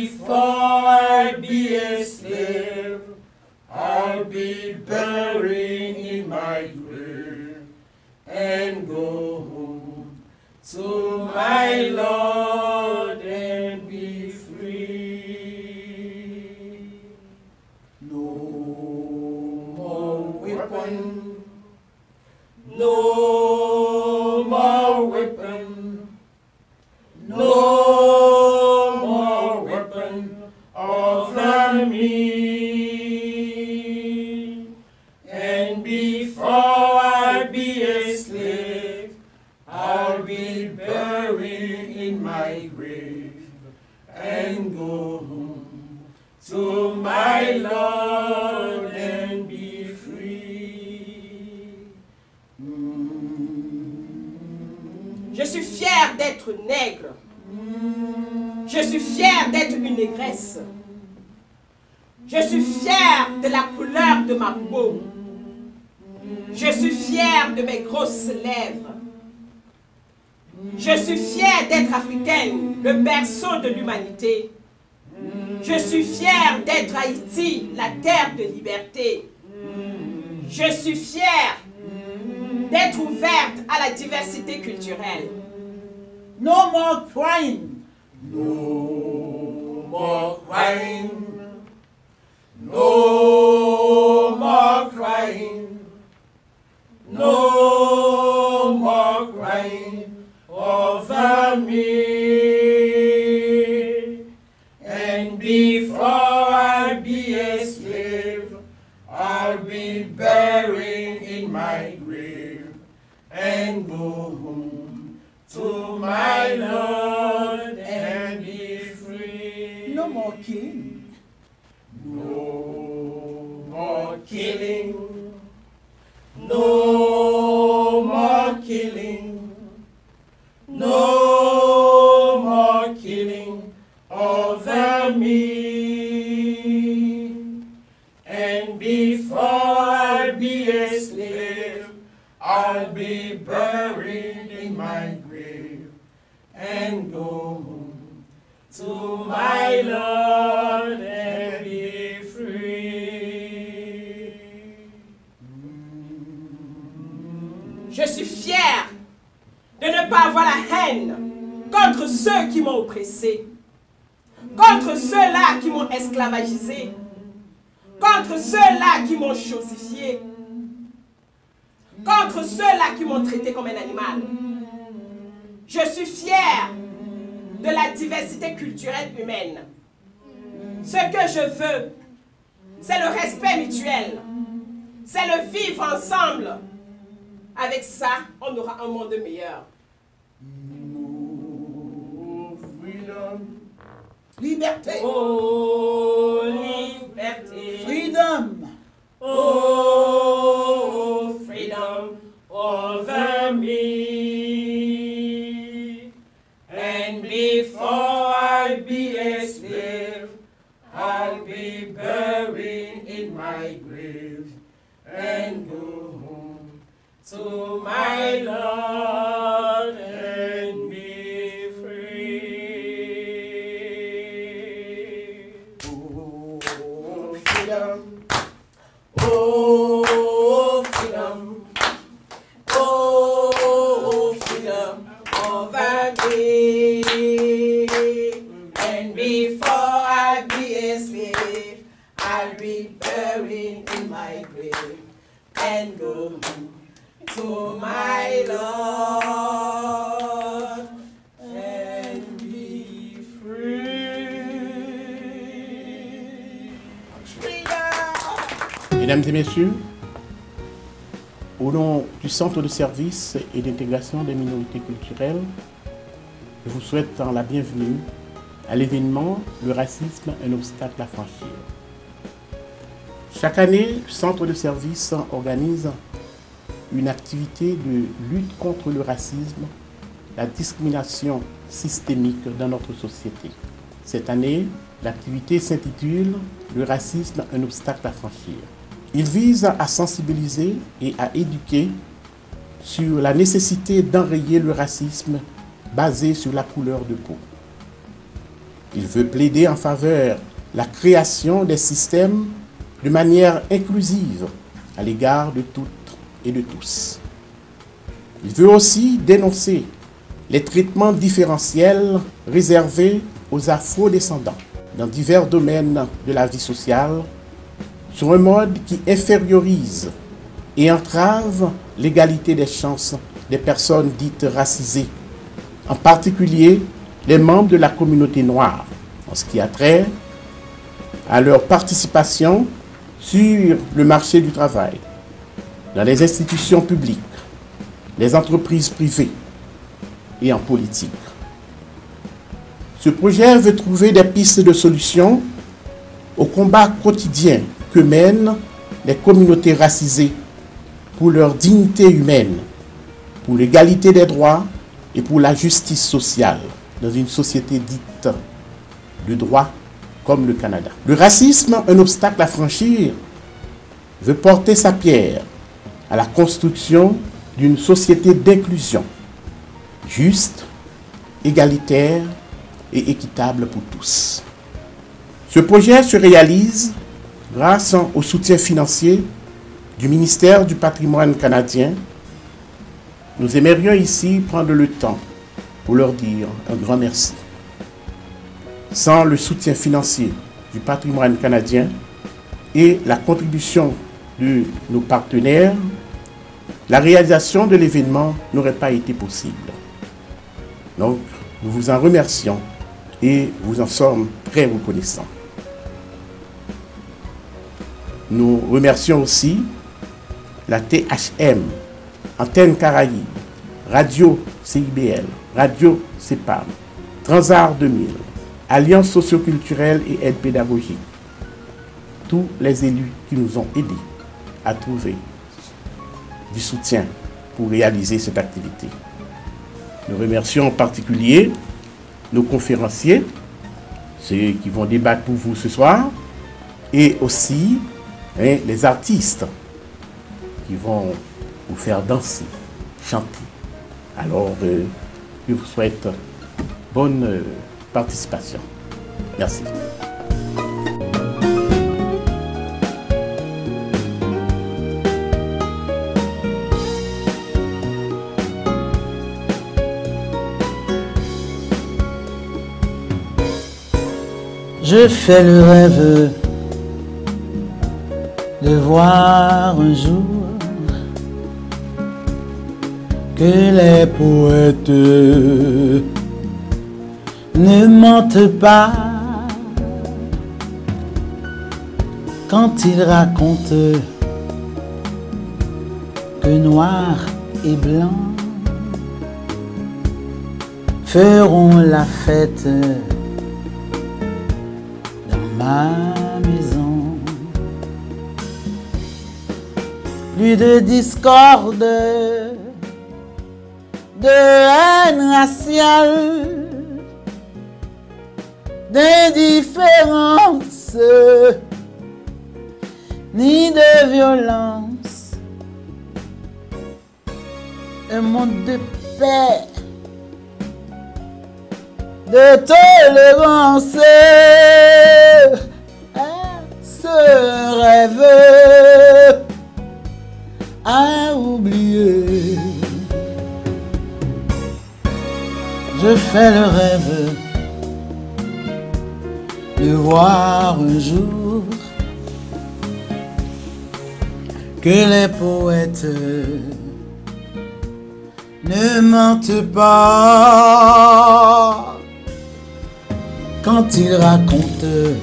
before I be a slave, I'll be buried in my grave and go home to my Lord and be free. No more weapon, no more weapon, no more weapon over me. And before I be a slave, I'll be buried in my grave and go home to my Lord and be free. Je suis fier d'être nègre. Je suis fier d'être une négresse. Je suis fier de la couleur de ma peau. Je suis fier de mes grosses lèvres. Je suis fier d'être africaine, le berceau de l'humanité. Je suis fier d'être Haïti, la terre de liberté. Je suis fier d'être ouverte à la diversité culturelle. No more crying. No more crying. No more crying. No more crying over me. And before I be a slave, I'll be buried in my grave and go home to my Lord and be free. No more killing. No more killing. No more killing. No more killing over me. And before I be a slave, I'll be buried in my grave and go home to my Lord and be free. Je suis fier de ne pas avoir la haine contre ceux qui m'ont oppressé, contre ceux-là qui m'ont esclavagisé, contre ceux-là qui m'ont chosifié, contre ceux-là qui m'ont traité comme un animal. Je suis fier de la diversité culturelle humaine. Ce que je veux, c'est le respect mutuel, c'est le vivre ensemble. Avec ça, on aura un monde meilleur. Oh, freedom. Liberté. Oh, liberté. Freedom. Oh, freedom Over me. And before I be a slave, I'll be buried in my grave and go home to my Lord and be free. Oh, freedom. Oh, freedom. Oh, freedom over me. And before I be a slave, I'll be buried in my grave and go home to my Lord and be free. Mesdames et messieurs, au nom du Centre de services et d'intégration des minorités culturelles, je vous souhaite la bienvenue à l'événement « Le racisme, un obstacle à franchir ». Chaque année, le Centre de services organise une activité de lutte contre le racisme, la discrimination systémique dans notre société. Cette année, l'activité s'intitule « Le racisme, un obstacle à franchir ». Il vise à sensibiliser et à éduquer sur la nécessité d'enrayer le racisme basé sur la couleur de peau. Il veut plaider en faveur de la création des systèmes de manière inclusive à l'égard de toutes et de tous. Il veut aussi dénoncer les traitements différentiels réservés aux afro-descendants dans divers domaines de la vie sociale, sur un mode qui infériorise et entrave l'égalité des chances des personnes dites racisées, en particulier les membres de la communauté noire, en ce qui a trait à leur participation sur le marché du travail, dans les institutions publiques, les entreprises privées et en politique. Ce projet veut trouver des pistes de solutions au combat quotidien que mènent les communautés racisées pour leur dignité humaine, pour l'égalité des droits et pour la justice sociale dans une société dite de droit comme le Canada. Le racisme, un obstacle à franchir, veut porter sa pierre à la construction d'une société d'inclusion, juste, égalitaire et équitable pour tous. Ce projet se réalise grâce au soutien financier du ministère du Patrimoine canadien. Nous aimerions ici prendre le temps pour leur dire un grand merci. Sans le soutien financier du patrimoine canadien et la contribution de nos partenaires, la réalisation de l'événement n'aurait pas été possible. Donc, nous vous en remercions et vous en sommes très reconnaissants. Nous remercions aussi la THM, Antenne Caraïbes, Radio CIBL, Radio CEPAM, Transart 2000, Alliance socioculturelle et aide pédagogique, tous les élus qui nous ont aidés à trouver du soutien pour réaliser cette activité. Nous remercions en particulier nos conférenciers, ceux qui vont débattre pour vous ce soir, et aussi les artistes qui vont vous faire danser, chanter. Alors, je vous souhaite bonne participation. Merci. Je fais le rêve de voir un jour que les poètes ne mentent pas quand ils racontent que noir et blanc feront la fête dans ma maison. Plus de discorde, de haine raciale, d'indifférence, ni de violence. Un monde de paix, de tolérance, ce rêve à oublier. Je fais le rêve de voir un jour que les poètes ne mentent pas quand ils racontent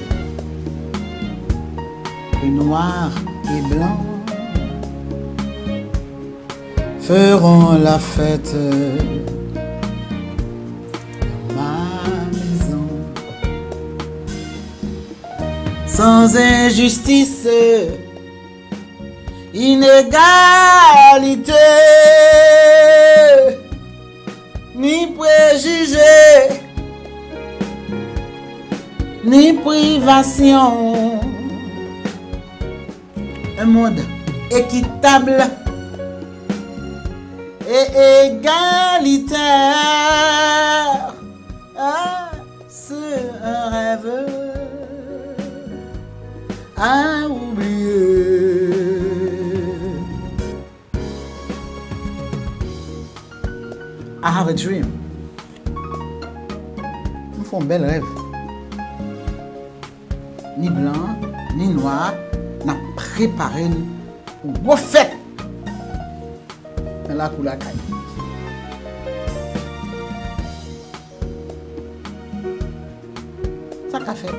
que noir et blanc feront la fête dans ma maison. Sans injustice, inégalité, ni préjugés, ni privation. Un monde équitable et égalitaire, ce un rêve à oublier. I have a dream. Nous font un bel rêve. Ni blanc, ni noir, n'a préparé une bonne fête. Mais là, pour la caille. Ça qu'a fait.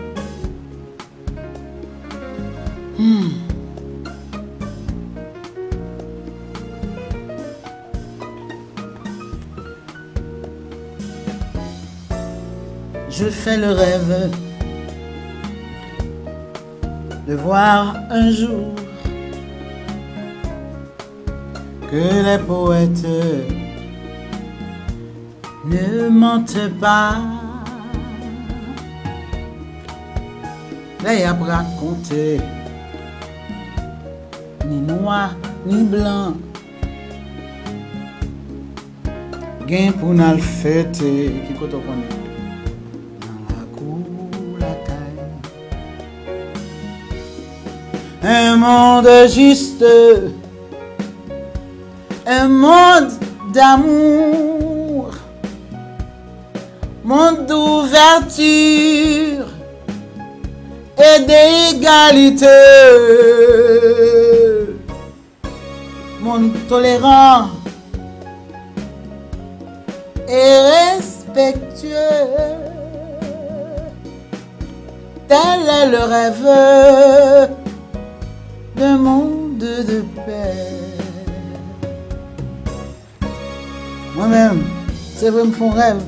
Je fais le rêve de voir un jour que les poètes ne mentent pas. Les a raconté ni noir ni blanc. Gain pour nous le fêter qui côté connaît. Un monde juste, un monde d'amour, monde d'ouverture et d'égalité, monde tolérant et respectueux. Tel est le rêve d'un monde de paix. Moi-même, c'est vrai, me font rêve.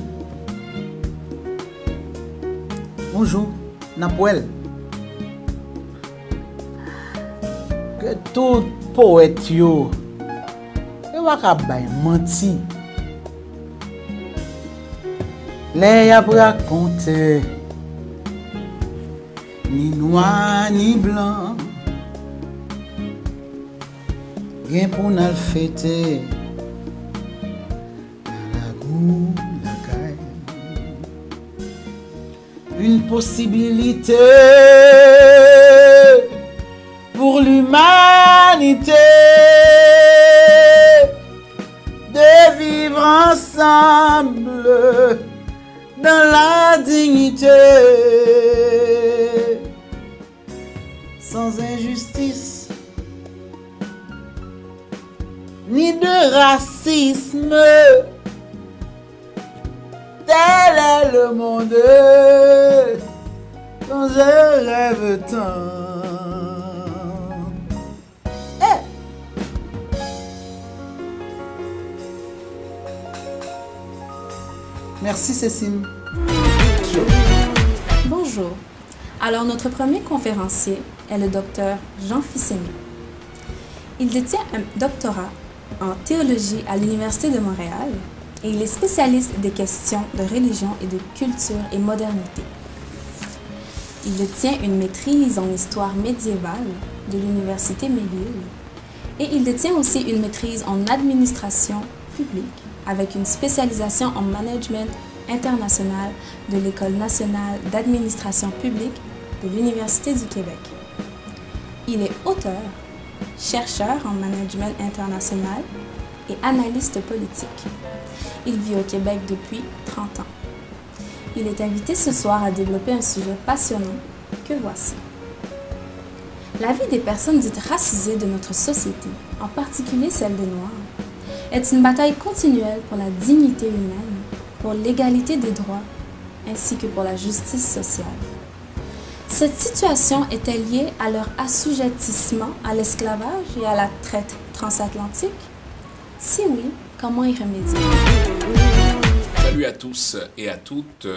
Bonjour, Napoël. Que tout poète yo, il va pas menti. Les a raconté ni noir ni blanc. Rien pour nous le fêter dans la goût, la caille. Une possibilité pour l'humanité de vivre ensemble dans la dignité, sans injustice ni de racisme. Tel est le monde dont je rêve tant. Merci Cécile. Bonjour. Alors notre premier conférencier est le docteur Jean Fils-Aimé. Il détient un doctorat en théologie à l'Université de Montréal et il est spécialiste des questions de religion et de culture et modernité. Il détient une maîtrise en histoire médiévale de l'Université McGill et il détient aussi une maîtrise en administration publique avec une spécialisation en management international de l'École nationale d'administration publique de l'Université du Québec. Il est auteur, chercheur en management international et analyste politique. Il vit au Québec depuis 30 ans. Il est invité ce soir à développer un sujet passionnant que voici. La vie des personnes dites racisées de notre société, en particulier celle des Noirs, est une bataille continuelle pour la dignité humaine, pour l'égalité des droits, ainsi que pour la justice sociale. Cette situation est-elle liée à leur assujettissement à l'esclavage et à la traite transatlantique? Si oui, comment y remédier? Salut à tous et à toutes,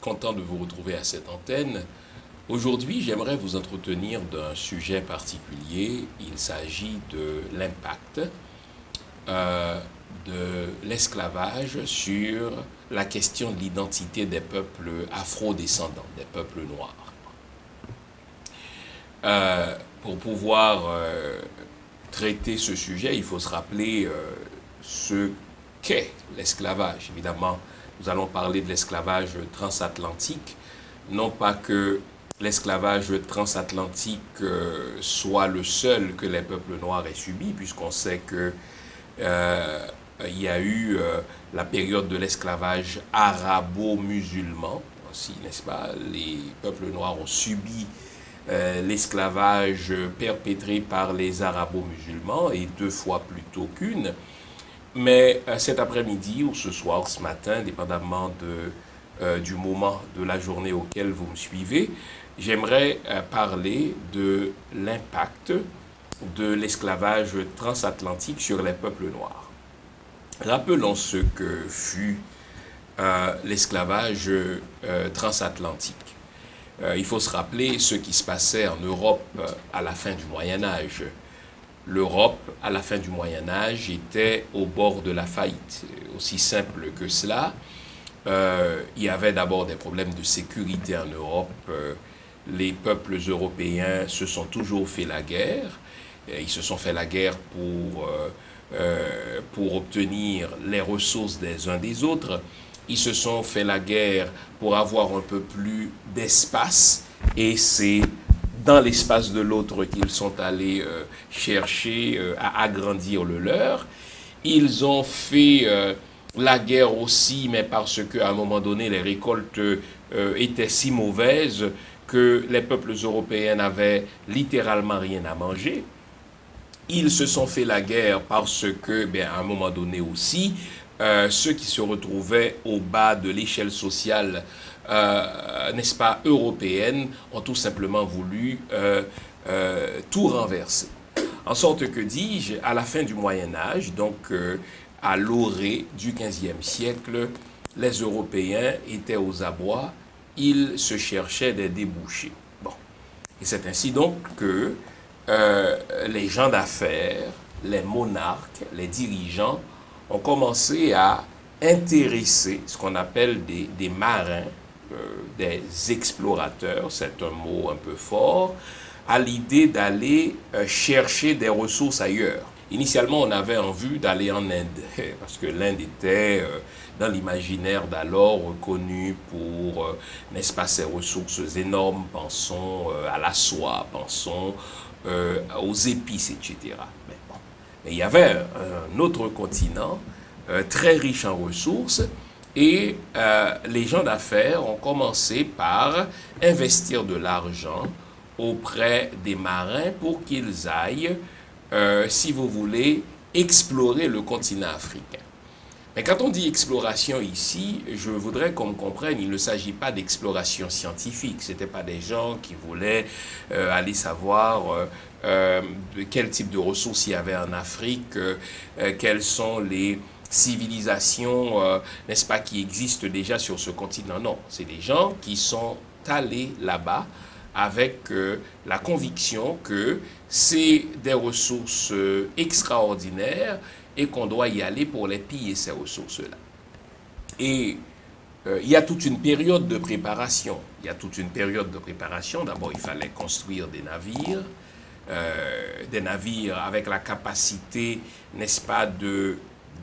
content de vous retrouver à cette antenne. Aujourd'hui, j'aimerais vous entretenir d'un sujet particulier. Il s'agit de l'impact de l'esclavage sur la question de l'identité des peuples afro-descendants, des peuples noirs. Pour pouvoir traiter ce sujet, il faut se rappeler ce qu'est l'esclavage. Évidemment, nous allons parler de l'esclavage transatlantique, non pas que l'esclavage transatlantique soit le seul que les peuples noirs aient subi, puisqu'on sait que il y a eu la période de l'esclavage arabo-musulman aussi, n'est-ce pas? Les peuples noirs ont subi l'esclavage perpétré par les arabo-musulmans, et 2 fois plutôt qu'une. Mais cet après-midi ou ce soir, ce matin, dépendamment du moment de la journée auquel vous me suivez, j'aimerais parler de l'impact de l'esclavage transatlantique sur les peuples noirs. Rappelons ce que fut l'esclavage transatlantique. Il faut se rappeler ce qui se passait en Europe à la fin du Moyen-Âge. L'Europe, à la fin du Moyen-Âge, était au bord de la faillite. Aussi simple que cela, il y avait d'abord des problèmes de sécurité en Europe. Les peuples européens se sont toujours fait la guerre. Ils se sont fait la guerre pour obtenir les ressources des uns des autres. Ils se sont fait la guerre pour avoir un peu plus d'espace, et c'est dans l'espace de l'autre qu'ils sont allés chercher à agrandir le leur. Ils ont fait la guerre aussi, mais parce qu'à un moment donné, les récoltes étaient si mauvaises que les peuples européens n'avaient littéralement rien à manger. Ils se sont fait la guerre parce que, à un moment donné aussi, ceux qui se retrouvaient au bas de l'échelle sociale, n'est-ce pas, européenne, ont tout simplement voulu tout renverser. En sorte que, dis-je, à la fin du Moyen-Âge, donc à l'orée du XVe siècle, les Européens étaient aux abois, ils se cherchaient des débouchés. Bon. Et c'est ainsi donc que les gens d'affaires, les monarques, les dirigeants ont commencé à intéresser ce qu'on appelle des marins, des explorateurs, c'est un mot un peu fort, à l'idée d'aller chercher des ressources ailleurs. Initialement, on avait en vue d'aller en Inde, parce que l'Inde était, dans l'imaginaire d'alors, reconnue pour, n'est-ce pas, ses ressources énormes. Pensons à la soie, pensons aux épices, etc. Mais bon. Et il y avait un autre continent très riche en ressources, et les gens d'affaires ont commencé par investir de l'argent auprès des marins pour qu'ils aillent, si vous voulez, explorer le continent africain. Mais quand on dit exploration ici, je voudrais qu'on me comprenne, il ne s'agit pas d'exploration scientifique. Ce n'étaient pas des gens qui voulaient aller savoir quel type de ressources il y avait en Afrique, quelles sont les civilisations, n'est-ce pas, qui existent déjà sur ce continent. Non, c'est des gens qui sont allés là-bas avec la conviction que c'est des ressources extraordinaires et qu'on doit y aller pour les piller, ces ressources-là. Et il y a toute une période de préparation. Il y a toute une période de préparation. D'abord, il fallait construire des navires avec la capacité, n'est-ce pas,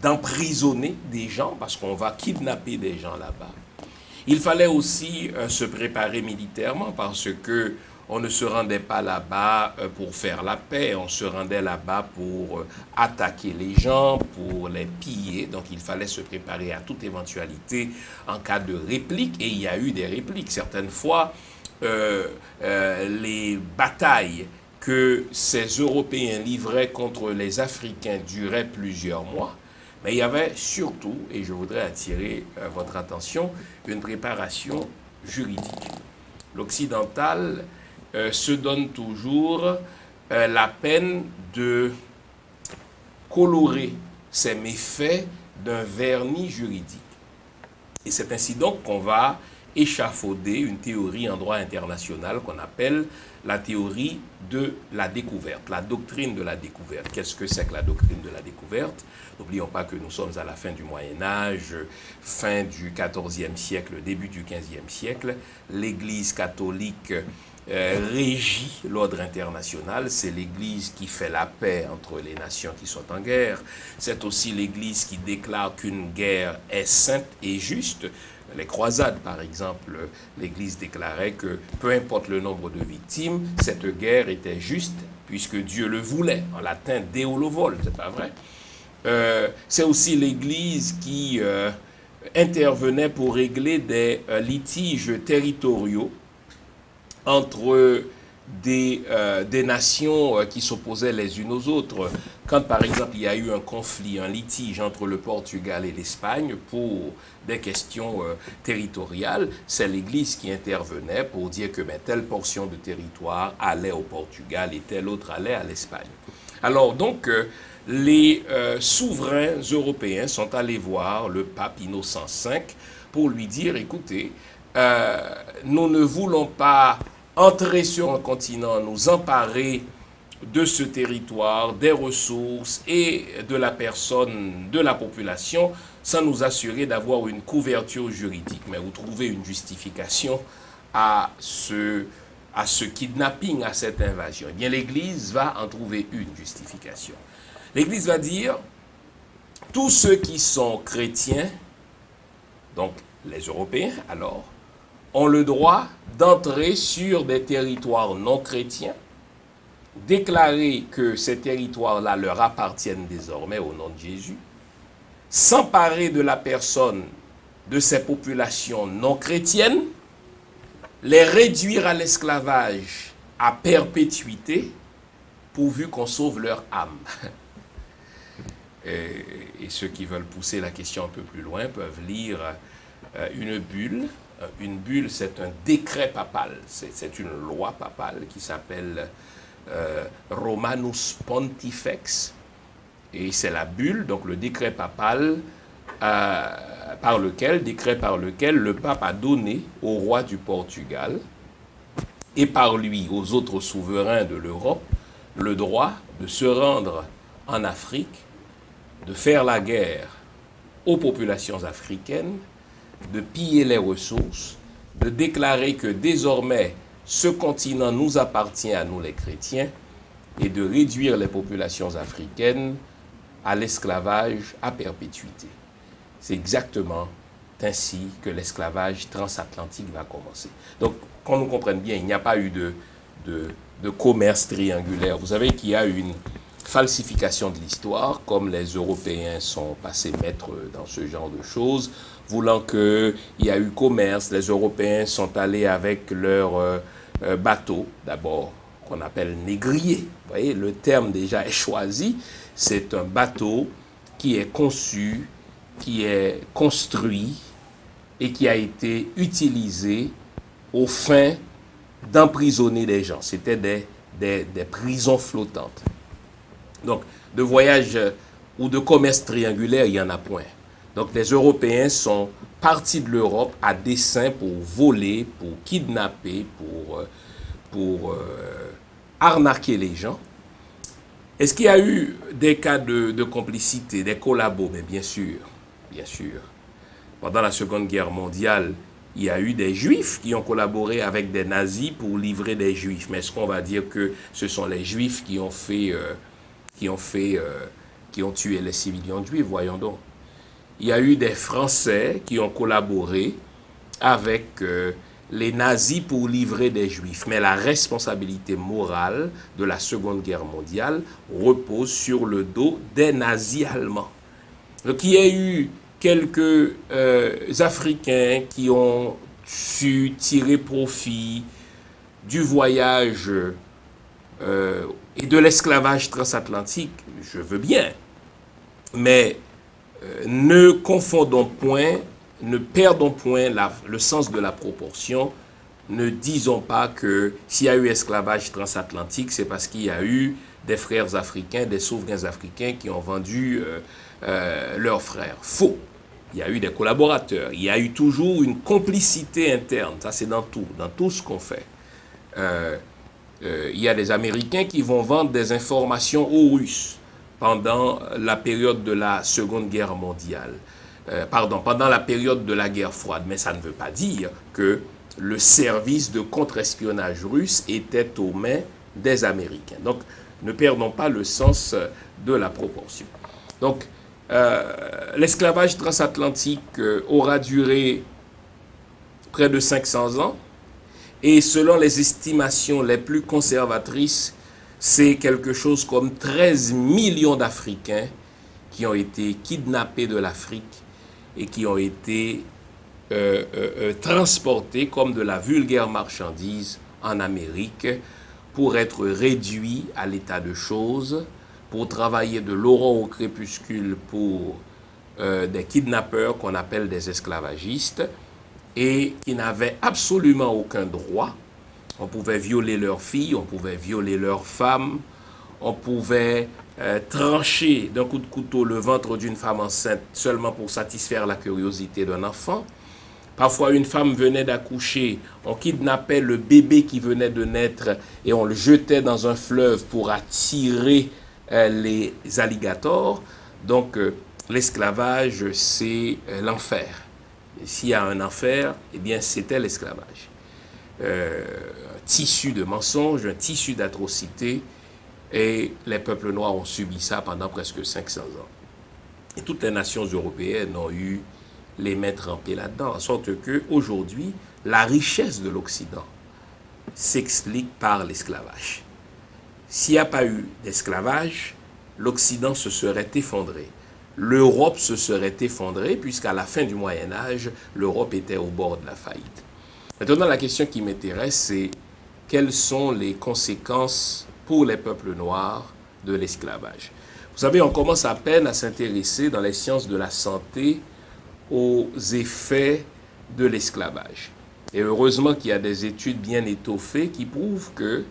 d'emprisonner des gens, parce qu'on va kidnapper des gens là-bas. Il fallait aussi se préparer militairement, parce que on ne se rendait pas là-bas pour faire la paix, on se rendait là-bas pour attaquer les gens, pour les piller. Donc il fallait se préparer à toute éventualité en cas de réplique, et il y a eu des répliques. Certaines fois, les batailles que ces Européens livraient contre les Africains duraient plusieurs mois. Mais il y avait surtout, et je voudrais attirer votre attention, une préparation juridique. L'occidental se donne toujours la peine de colorer ses méfaits d'un vernis juridique. Et c'est ainsi donc qu'on va échafauder une théorie en droit international qu'on appelle la théorie de la découverte, la doctrine de la découverte. Qu'est-ce que c'est que la doctrine de la découverte? N'oublions pas que nous sommes à la fin du Moyen-Âge, fin du XIVe siècle, début du XVe siècle. L'Église catholique régit l'ordre international. C'est l'Église qui fait la paix entre les nations qui sont en guerre. C'est aussi l'Église qui déclare qu'une guerre est sainte et juste. les croisades, par exemple, l'Église déclarait que peu importe le nombre de victimes, cette guerre était juste puisque Dieu le voulait. En latin, Deo lo vole, c'est pas vrai? C'est aussi l'Église qui intervenait pour régler des litiges territoriaux entre des nations qui s'opposaient les unes aux autres. Quand, par exemple, il y a eu un conflit, un litige entre le Portugal et l'Espagne pour des questions territoriales, c'est l'Église qui intervenait pour dire que telle portion de territoire allait au Portugal et telle autre allait à l'Espagne. Alors, donc, les souverains européens sont allés voir le pape Innocent V pour lui dire, écoutez, nous ne voulons pas entrer sur un continent, nous emparer de ce territoire, des ressources et de la personne, de la population, sans nous assurer d'avoir une couverture juridique. Mais vous trouvez une justification à ce kidnapping, à cette invasion. Eh bien, l'Église va en trouver une justification. L'Église va dire, tous ceux qui sont chrétiens, donc les Européens alors, ont le droit d'entrer sur des territoires non chrétiens, déclarer que ces territoires-là leur appartiennent désormais au nom de Jésus, s'emparer de la personne de ces populations non chrétiennes, les réduire à l'esclavage à perpétuité, pourvu qu'on sauve leur âme. Et ceux qui veulent pousser la question un peu plus loin peuvent lire une bulle. Une bulle, c'est un décret papal, c'est une loi papale qui s'appelle Romanus Pontifex. Et c'est la bulle, donc le décret papal, décret par lequel le pape a donné au roi du Portugal et par lui aux autres souverains de l'Europe le droit de se rendre en Afrique, de faire la guerre aux populations africaines, de piller les ressources, de déclarer que désormais ce continent nous appartient à nous les chrétiens et de réduire les populations africaines à l'esclavage à perpétuité. C'est exactement ainsi que l'esclavage transatlantique va commencer. Donc, qu'on nous comprenne bien, il n'y a pas eu de commerce triangulaire. Vous savez qu'il y a une falsification de l'histoire, comme les Européens sont passés maîtres dans ce genre de choses, voulant qu'il y a eu commerce. Les Européens sont allés avec leurs bateaux, d'abord, qu'on appelle négriers. Vous voyez, le terme déjà est choisi. C'est un bateau qui est conçu, qui est construit et qui a été utilisé aux fins d'emprisonner les gens. C'était des prisons flottantes. Donc, de voyage ou de commerce triangulaire, il n'y en a point. Donc, les Européens sont partis de l'Europe à dessein pour voler, pour kidnapper, pour arnaquer les gens. Est-ce qu'il y a eu des cas de complicité, des collabos? Mais bien sûr, bien sûr. Pendant la Seconde Guerre mondiale, il y a eu des Juifs qui ont collaboré avec des nazis pour livrer des Juifs. Mais est-ce qu'on va dire que ce sont les Juifs qui ont tué les civils juifs? Voyons donc. Il y a eu des Français qui ont collaboré avec les nazis pour livrer des Juifs. Mais la responsabilité morale de la Seconde Guerre mondiale repose sur le dos des nazis allemands. Donc il y a eu quelques Africains qui ont su tirer profit du voyage et de l'esclavage transatlantique, je veux bien, mais ne confondons point, ne perdons point le sens de la proportion. Ne disons pas que s'il y a eu esclavage transatlantique, c'est parce qu'il y a eu des frères africains, des souverains africains qui ont vendu leurs frères. Faux. Il y a eu des collaborateurs. Il y a eu toujours une complicité interne. Ça, c'est dans tout ce qu'on fait. Il y a des Américains qui vont vendre des informations aux Russes pendant la période de la Seconde Guerre mondiale. Pendant la période de la guerre froide. Mais ça ne veut pas dire que le service de contre-espionnage russe était aux mains des Américains. Donc, ne perdons pas le sens de la proportion. Donc, l'esclavage transatlantique aura duré près de 500 ans. Et selon les estimations les plus conservatrices, c'est quelque chose comme 13 millions d'Africains qui ont été kidnappés de l'Afrique et qui ont été transportés comme de la vulgaire marchandise en Amérique pour être réduits à l'état de choses, pour travailler de l'aurore au crépuscule pour des kidnappeurs qu'on appelle des esclavagistes et qui n'avaient absolument aucun droit. On pouvait violer leurs filles, on pouvait violer leurs femmes, on pouvait trancher d'un coup de couteau le ventre d'une femme enceinte seulement pour satisfaire la curiosité d'un enfant. Parfois, une femme venait d'accoucher, on kidnappait le bébé qui venait de naître et on le jetait dans un fleuve pour attirer les alligators. Donc, l'esclavage, c'est l'enfer. S'il y a un enfer, eh bien, c'était l'esclavage. Un tissu de mensonges, un tissu d'atrocités, et les peuples noirs ont subi ça pendant presque 500 ans. Et toutes les nations européennes ont eu les mains trempées là-dedans, en sorte qu'aujourd'hui, la richesse de l'Occident s'explique par l'esclavage. S'il n'y a pas eu d'esclavage, l'Occident se serait effondré. L'Europe se serait effondrée, puisqu'à la fin du Moyen-Âge, l'Europe était au bord de la faillite. Maintenant, la question qui m'intéresse, c'est quelles sont les conséquences pour les peuples noirs de l'esclavage. Vous savez, on commence à peine à s'intéresser dans les sciences de la santé aux effets de l'esclavage. Et heureusement qu'il y a des études bien étoffées qui prouvent que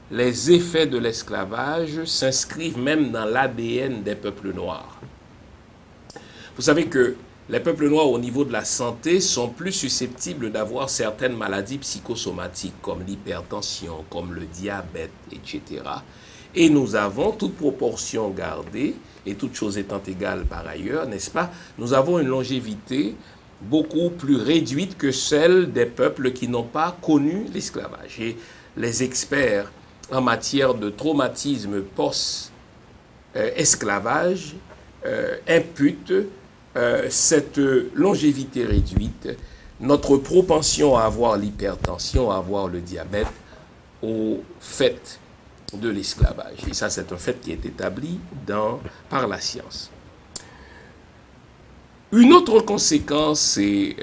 les effets de l'esclavage s'inscrivent même dans l'ADN des peuples noirs. Vous savez que les peuples noirs au niveau de la santé sont plus susceptibles d'avoir certaines maladies psychosomatiques comme l'hypertension, comme le diabète, etc. Et nous avons, toute proportion gardée, et toutes choses étant égales par ailleurs, n'est-ce pas, nous avons une longévité beaucoup plus réduite que celle des peuples qui n'ont pas connu l'esclavage. Et les experts en matière de traumatisme post-esclavage imputent cette longévité réduite, notre propension à avoir l'hypertension, à avoir le diabète, au fait de l'esclavage. Et ça, c'est un fait qui est établi par la science. Une autre conséquence et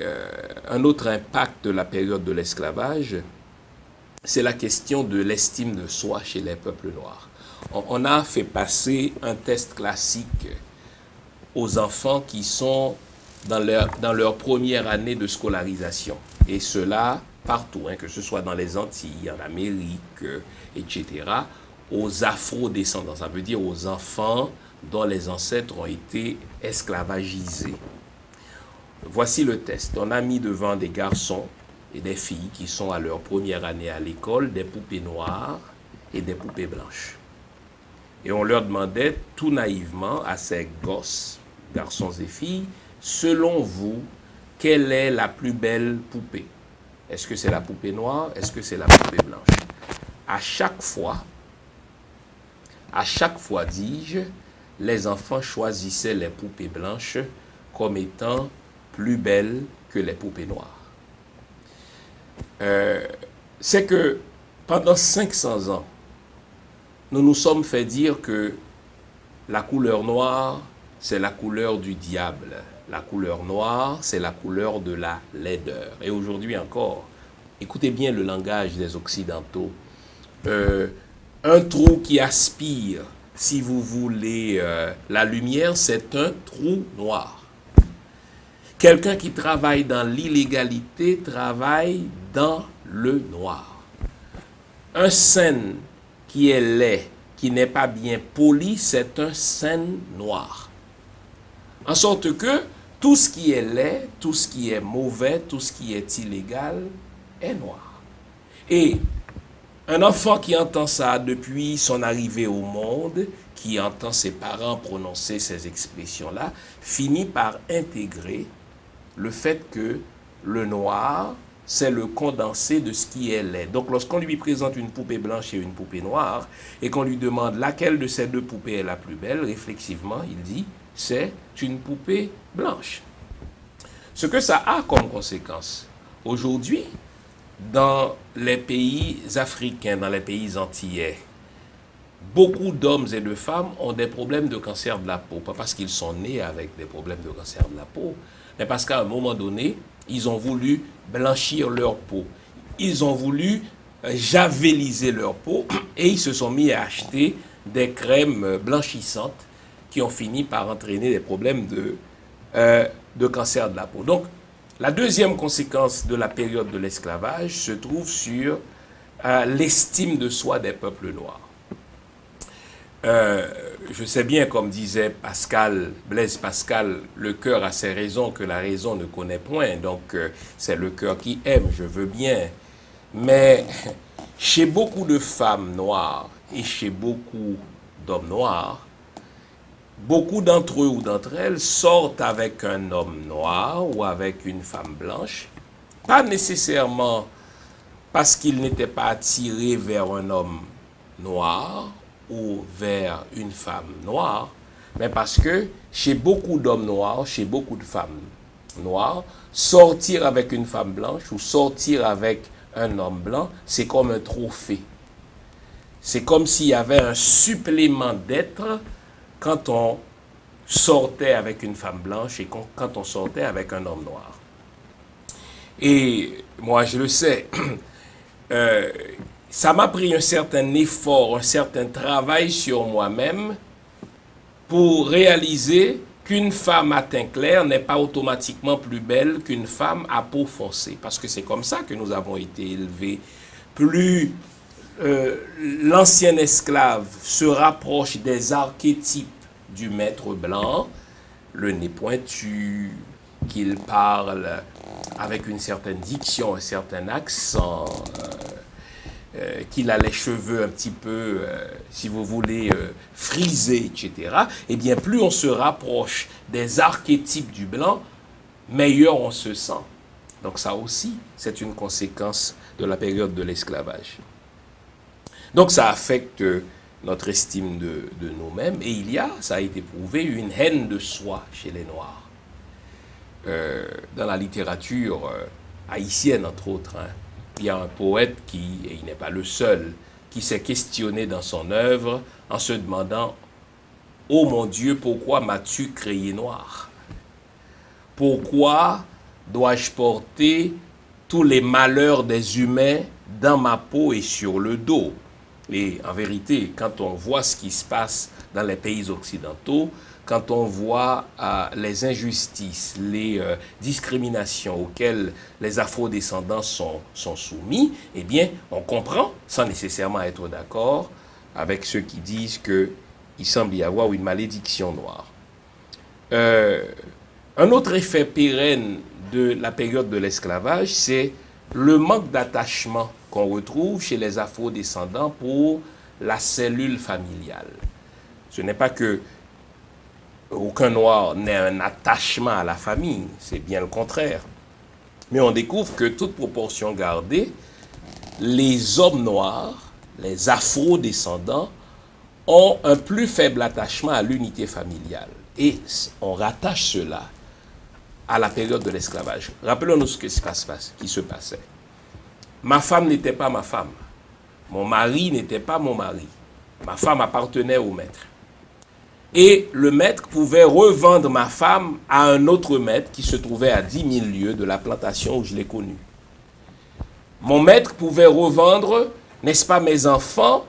un autre impact de la période de l'esclavage, c'est la question de l'estime de soi chez les peuples noirs. On a fait passer un test classique aux enfants qui sont dans leur première année de scolarisation. Et cela partout, que ce soit dans les Antilles, en Amérique, etc., aux afro-descendants, ça veut dire aux enfants dont les ancêtres ont été esclavagisés. Voici le test. On a mis devant des garçons et des filles qui sont à leur première année à l'école des poupées noires et des poupées blanches. Et on leur demandait tout naïvement à ces gosses, garçons et filles, selon vous, quelle est la plus belle poupée? Est-ce que c'est la poupée noire? Est-ce que c'est la poupée blanche? À chaque fois, dis-je, les enfants choisissaient les poupées blanches comme étant plus belles que les poupées noires. C'est que pendant 500 ans, nous nous sommes fait dire que la couleur noire, c'est la couleur du diable. La couleur noire, c'est la couleur de la laideur. Et aujourd'hui encore, écoutez bien le langage des Occidentaux. Un trou qui aspire, si vous voulez, la lumière, c'est un trou noir. Quelqu'un qui travaille dans l'illégalité travaille dans le noir. Un scène qui est laid, qui n'est pas bien poli, c'est un scène noir. En sorte que tout ce qui est laid, tout ce qui est mauvais, tout ce qui est illégal est noir. Et un enfant qui entend ça depuis son arrivée au monde, qui entend ses parents prononcer ces expressions-là, finit par intégrer le fait que le noir, c'est le condensé de ce qui est laid. Donc lorsqu'on lui présente une poupée blanche et une poupée noire, et qu'on lui demande laquelle de ces deux poupées est la plus belle, réflexivement, il dit « c'est une poupée blanche ». Ce que ça a comme conséquence, aujourd'hui, dans les pays africains, dans les pays antillais, beaucoup d'hommes et de femmes ont des problèmes de cancer de la peau. Pas parce qu'ils sont nés avec des problèmes de cancer de la peau, mais parce qu'à un moment donné, ils ont voulu blanchir leur peau. Ils ont voulu javeliser leur peau et ils se sont mis à acheter des crèmes blanchissantes qui ont fini par entraîner des problèmes de cancer de la peau. Donc, la deuxième conséquence de la période de l'esclavage se trouve sur l'estime de soi des peuples noirs. Je sais bien, comme disait Pascal, Blaise Pascal, le cœur a ses raisons que la raison ne connaît point. Donc, c'est le cœur qui aime, je veux bien. Mais chez beaucoup de femmes noires et chez beaucoup d'hommes noirs, beaucoup d'entre eux ou d'entre elles sortent avec un homme noir ou avec une femme blanche, pas nécessairement parce qu'ils n'étaient pas attirés vers un homme noir ou vers une femme noire, mais parce que chez beaucoup d'hommes noirs, chez beaucoup de femmes noires, sortir avec une femme blanche ou sortir avec un homme blanc, c'est comme un trophée. C'est comme s'il y avait un supplément d'être quand on sortait avec une femme blanche et quand on sortait avec un homme noir. Et moi, je le sais, ça m'a pris un certain effort, un certain travail sur moi-même pour réaliser qu'une femme à teint clair n'est pas automatiquement plus belle qu'une femme à peau foncée. Parce que c'est comme ça que nous avons été élevés. Plus l'ancien esclave se rapproche des archétypes du maître blanc, le nez pointu, qu'il parle avec une certaine diction, un certain accent, qu'il a les cheveux un petit peu, si vous voulez, frisés, etc., eh bien, plus on se rapproche des archétypes du blanc, meilleur on se sent. Donc ça aussi, c'est une conséquence de la période de l'esclavage. Donc ça affecte notre estime de nous-mêmes, et il y a, ça a été prouvé, une haine de soi chez les Noirs. Dans la littérature haïtienne, entre autres, hein, il y a un poète qui, et il n'est pas le seul, qui s'est questionné dans son œuvre en se demandant « Oh mon Dieu, pourquoi m'as-tu créé noir? Pourquoi dois-je porter tous les malheurs des humains dans ma peau et sur le dos ?» Et en vérité, quand on voit ce qui se passe dans les pays occidentaux, quand on voit les injustices, les discriminations auxquelles les afro-descendants sont soumis, eh bien, on comprend, sans nécessairement être d'accord, avec ceux qui disent qu'il semble y avoir une malédiction noire. Un autre effet pérenne de la période de l'esclavage, c'est le manque d'attachement qu'on retrouve chez les afro-descendants pour la cellule familiale. Ce n'est pas que aucun noir n'ait un attachement à la famille, c'est bien le contraire. Mais on découvre que, toute proportion gardée, les hommes noirs, les afro-descendants, ont un plus faible attachement à l'unité familiale. Et on rattache cela à la période de l'esclavage. Rappelons-nous ce qui se passait. Ma femme n'était pas ma femme. Mon mari n'était pas mon mari. Ma femme appartenait au maître. Et le maître pouvait revendre ma femme à un autre maître qui se trouvait à 10 000 lieues de la plantation où je l'ai connu. Mon maître pouvait revendre, n'est-ce pas, mes enfants,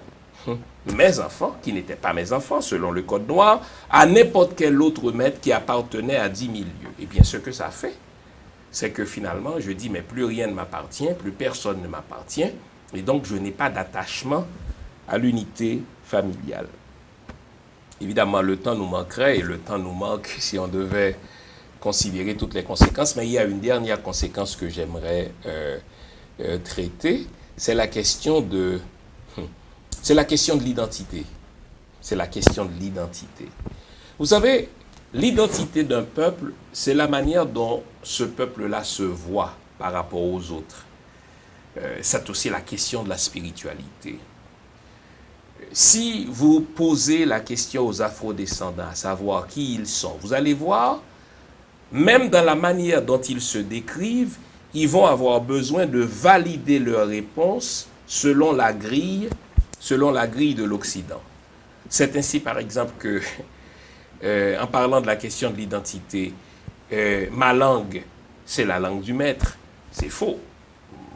qui n'étaient pas mes enfants, selon le code noir, à n'importe quel autre maître qui appartenait à 10 000 lieues. Et bien, ce que ça fait, c'est que finalement, je dis, mais plus rien ne m'appartient, plus personne ne m'appartient, et donc je n'ai pas d'attachement à l'unité familiale. Évidemment, le temps nous manquerait, et le temps nous manque si on devait considérer toutes les conséquences, mais il y a une dernière conséquence que j'aimerais traiter, c'est la question de l'identité. C'est la question de l'identité. Vous savez, l'identité d'un peuple, c'est la manière dont ce peuple-là se voit par rapport aux autres. C'est aussi la question de la spiritualité. Si vous posez la question aux afro-descendants, à savoir qui ils sont, vous allez voir, même dans la manière dont ils se décrivent, ils vont avoir besoin de valider leur réponse selon la grille de l'Occident. C'est ainsi, par exemple, que, en parlant de la question de l'identité, ma langue, c'est la langue du maître. C'est faux.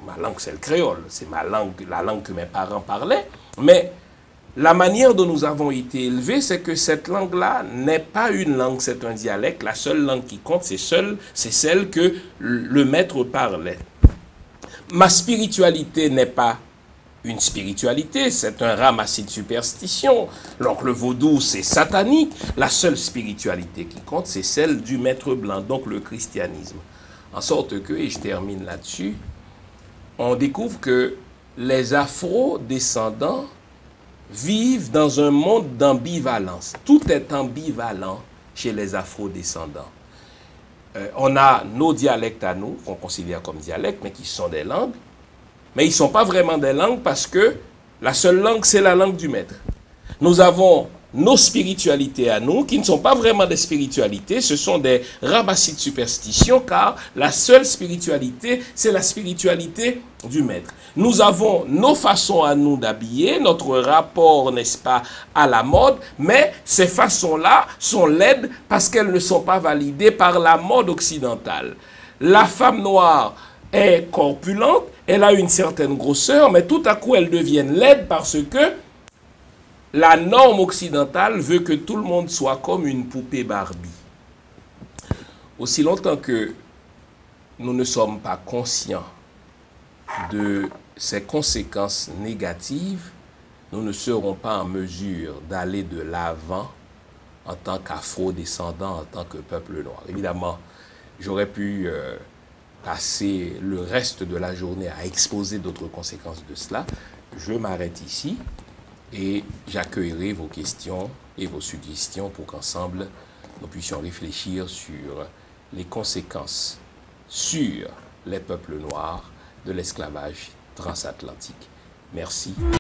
Ma langue, c'est le créole. C'est ma langue, la langue que mes parents parlaient. Mais la manière dont nous avons été élevés, c'est que cette langue-là n'est pas une langue, c'est un dialecte. La seule langue qui compte, c'est celle que le maître parlait. Ma spiritualité n'est pas une spiritualité, c'est un ramassis de superstitions. Donc le vaudou, c'est satanique. La seule spiritualité qui compte, c'est celle du maître blanc, donc le christianisme. En sorte que, et je termine là-dessus, on découvre que les afro-descendants vivent dans un monde d'ambivalence. Tout est ambivalent chez les afro-descendants. On a nos dialectes à nous, qu'on considère comme dialectes, mais qui sont des langues. Mais ils ne sont pas vraiment des langues parce que la seule langue, c'est la langue du maître. Nous avons nos spiritualités à nous, qui ne sont pas vraiment des spiritualités, ce sont des ramassis de superstitions, car la seule spiritualité, c'est la spiritualité du maître. Nous avons nos façons à nous d'habiller, notre rapport, n'est-ce pas, à la mode, mais ces façons-là sont laides parce qu'elles ne sont pas validées par la mode occidentale. La femme noire est corpulente, elle a une certaine grosseur, mais tout à coup elle devient laide parce que la norme occidentale veut que tout le monde soit comme une poupée Barbie. Aussi longtemps que nous ne sommes pas conscients de ces conséquences négatives, nous ne serons pas en mesure d'aller de l'avant en tant qu'afro-descendants, en tant que peuple noir. Évidemment, j'aurais pu passer le reste de la journée à exposer d'autres conséquences de cela. Je m'arrête ici. Et j'accueillerai vos questions et vos suggestions pour qu'ensemble, nous puissions réfléchir sur les conséquences sur les peuples noirs de l'esclavage transatlantique. Merci.